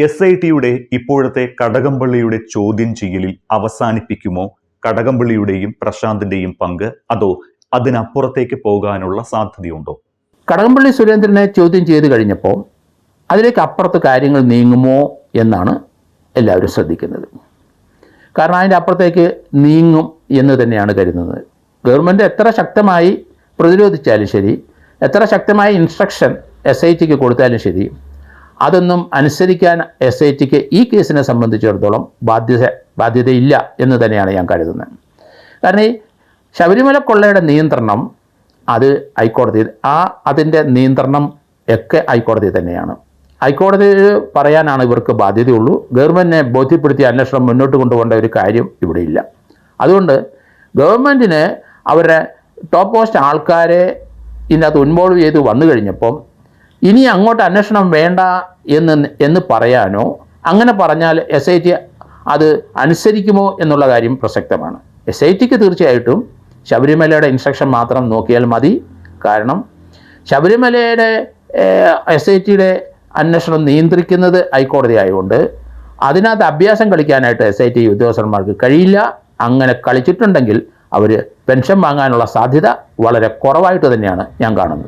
SITയുടെ ഇപ്പോഴത്തെ കടകംപള്ളിയുടെ ചോദ്യം ചെയ്യലിൽ അവസാനിപ്പിക്കുമോ കടകംപള്ളിയുടെയും പ്രശാന്തിന്റെയും പങ്ക്, അതോ അതിനപ്പുറത്തേക്ക് പോകാനുള്ള സാധ്യതയുണ്ടോ? കടകംപള്ളി സുരേന്ദ്രനെ ചോദ്യം ചെയ്ത് കഴിഞ്ഞപ്പോൾ അതിലേക്ക് അപ്പുറത്ത് കാര്യങ്ങൾ നീങ്ങുമോ എന്നാണ് എല്ലാവരും ശ്രദ്ധിക്കുന്നത്. കാരണം അതിൻ്റെ അപ്പുറത്തേക്ക് നീങ്ങും എന്ന് തന്നെയാണ് കരുതുന്നത്. ഗവൺമെൻറ് എത്ര ശക്തമായി പ്രതിരോധിച്ചാലും ശരി, എത്ര ശക്തമായ ഇൻസ്ട്രക്ഷൻ SITക്ക് കൊടുത്താലും ശരി, അതൊന്നും അനുസരിക്കാൻ SITക്ക് ഈ കേസിനെ സംബന്ധിച്ചിടത്തോളം ബാധ്യതയില്ല എന്ന് തന്നെയാണ് ഞാൻ കരുതുന്നത്. കാരണം ഈ ശബരിമല കൊള്ളയുടെ നിയന്ത്രണം അത് ഹൈക്കോടതിയിൽ, അതിൻ്റെ നിയന്ത്രണം ഒക്കെ ഹൈക്കോടതി തന്നെയാണ്. ഹൈക്കോടതി പറയാനാണ് ഇവർക്ക് ബാധ്യതയുള്ളൂ. ഗവൺമെൻറ്റിനെ ബോധ്യപ്പെടുത്തി അന്വേഷണം മുന്നോട്ട് കൊണ്ടുപോകേണ്ട ഒരു കാര്യം ഇവിടെ ഇല്ല. അതുകൊണ്ട് ഗവൺമെൻറ്റിന് അവരുടെ ടോപ്പ് പോസ്റ്റ് ആൾക്കാരെ ഇതിനകത്ത് ഇൻവോൾവ് ചെയ്ത് വന്നു കഴിഞ്ഞപ്പം ഇനി അങ്ങോട്ട് അന്വേഷണം വേണ്ട എന്ന് പറയാനോ, അങ്ങനെ പറഞ്ഞാൽ SIT അത് അനുസരിക്കുമോ എന്നുള്ള കാര്യം പ്രസക്തമാണ്. SITക്ക് തീർച്ചയായിട്ടും ശബരിമലയുടെ ഇൻസ്ട്രക്ഷൻ മാത്രം നോക്കിയാൽ മതി. കാരണം ശബരിമലയുടെ SITയുടെ അന്വേഷണം നിയന്ത്രിക്കുന്നത് ഹൈക്കോടതി ആയതുകൊണ്ട് അതിനകത്ത് അഭ്യാസം കളിക്കാനായിട്ട് SIT ഉദ്യോഗസ്ഥന്മാർക്ക് കഴിയില്ല. അങ്ങനെ കളിച്ചിട്ടുണ്ടെങ്കിൽ അവർ പെൻഷൻ വാങ്ങാനുള്ള സാധ്യത വളരെ കുറവായിട്ട് തന്നെയാണ് ഞാൻ കാണുന്നത്.